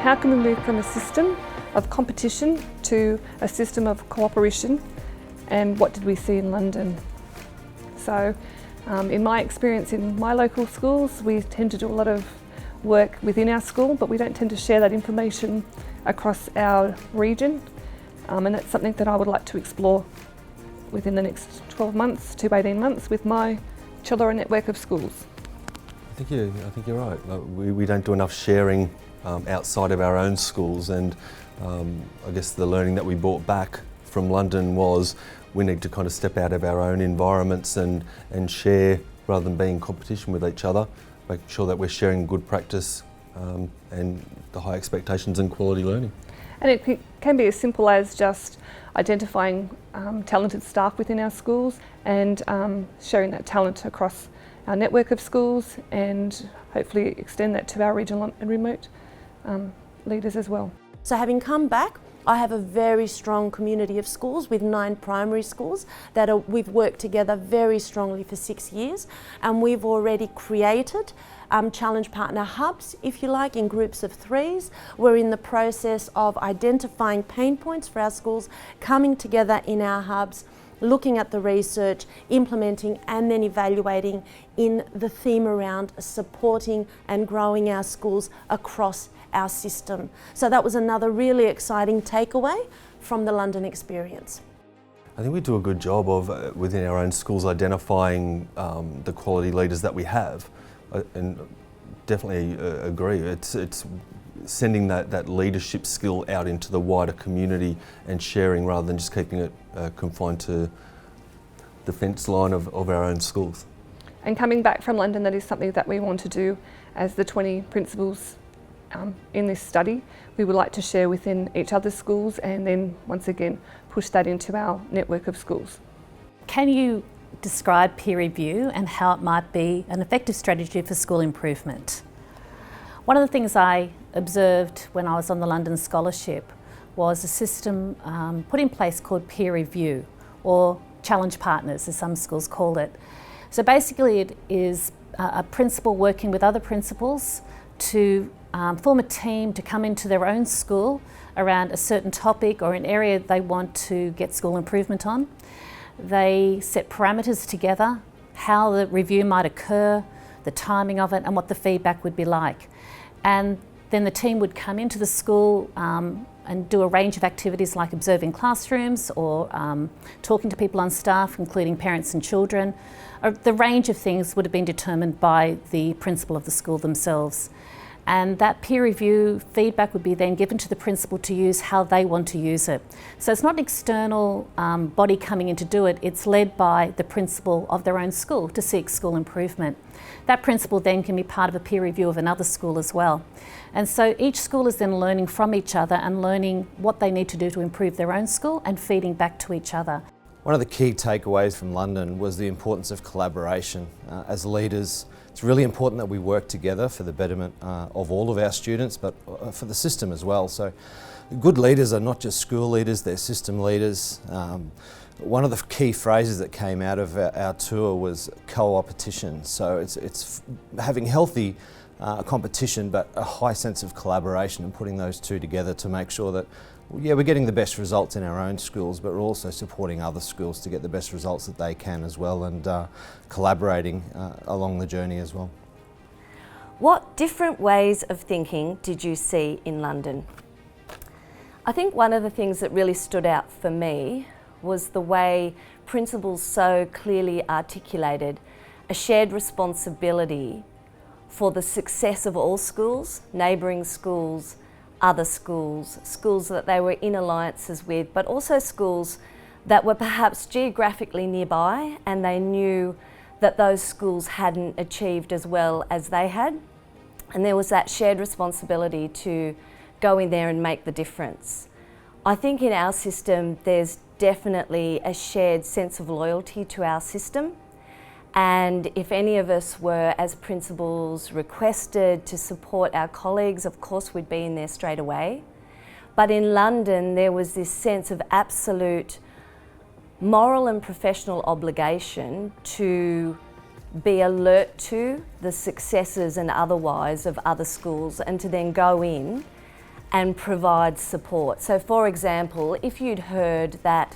how can we move from a system of competition to a system of cooperation, and what did we see in London? So in my experience in my local schools, we tend to do a lot of work within our school, but we don't tend to share that information across our region, and that's something that I would like to explore within the next 12 months to 18 months with my Childera network of schools. I think you're right. We don't do enough sharing outside of our own schools, and I guess the learning that we brought back from London was we need to kind of step out of our own environments and share rather than being in competition with each other, making sure that we're sharing good practice and the high expectations and quality learning. And it can be as simple as just identifying talented staff within our schools and sharing that talent across our network of schools, and hopefully extend that to our regional and remote leaders as well. So having come back, I have a very strong community of schools with 9 primary schools that we've worked together very strongly for 6 years, and we've already created challenge partner hubs, if you like, in groups of 3s. We're in the process of identifying pain points for our schools, coming together in our hubs, looking at the research, implementing and then evaluating in the theme around supporting and growing our schools across our system. So that was another really exciting takeaway from the London experience. I think we do a good job of, within our own schools, identifying the quality leaders that we have, and definitely agree. It's sending that leadership skill out into the wider community and sharing rather than just keeping it confined to the fence line of our own schools. And coming back from London, that is something that we want to do as the 20 principals in this study. We would like to share within each other's schools and then once again push that into our network of schools. Can you describe peer review and how it might be an effective strategy for school improvement? One of the things I observed when I was on the London Scholarship was a system put in place called peer review, or challenge partners as some schools called it. So basically it is a principal working with other principals to form a team to come into their own school around a certain topic or an area they want to get school improvement on. They set parameters together, how the review might occur, the timing of it, and what the feedback would be like. And then the team would come into the school and do a range of activities like observing classrooms or talking to people on staff, including parents and children. The range of things would have been determined by the principal of the school themselves. And that peer review feedback would be then given to the principal to use how they want to use it. So it's not an external body coming in to do it, it's led by the principal of their own school to seek school improvement. That principal then can be part of a peer review of another school as well. And so each school is then learning from each other and learning what they need to do to improve their own school and feeding back to each other. One of the key takeaways from London was the importance of collaboration. As leaders, it's really important that we work together for the betterment of all of our students, but for the system as well. So good leaders are not just school leaders, they're system leaders. One of the key phrases that came out of our tour was co-opetition. So it's having healthy competition, but a high sense of collaboration and putting those two together to make sure that we're getting the best results in our own schools, but we're also supporting other schools to get the best results that they can as well, and collaborating along the journey as well. What different ways of thinking did you see in London? I think one of the things that really stood out for me was the way principals so clearly articulated a shared responsibility for the success of all schools, neighbouring schools, other schools, schools that they were in alliances with, but also schools that were perhaps geographically nearby and they knew that those schools hadn't achieved as well as they had. And there was that shared responsibility to go in there and make the difference. I think in our system there's definitely a shared sense of loyalty to our system. And if any of us were, as principals, requested to support our colleagues, of course we'd be in there straight away. But in London, there was this sense of absolute moral and professional obligation to be alert to the successes and otherwise of other schools, and to then go in and provide support. So for example, if you'd heard that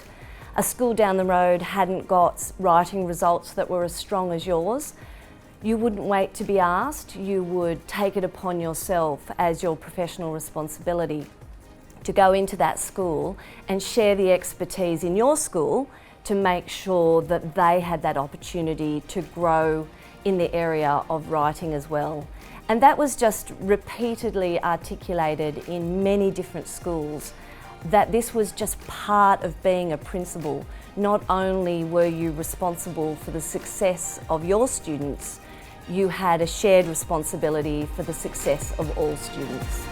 a school down the road hadn't got writing results that were as strong as yours, you wouldn't wait to be asked, you would take it upon yourself as your professional responsibility to go into that school and share the expertise in your school to make sure that they had that opportunity to grow in the area of writing as well. And that was just repeatedly articulated in many different schools, that this was just part of being a principal. Not only were you responsible for the success of your students, you had a shared responsibility for the success of all students.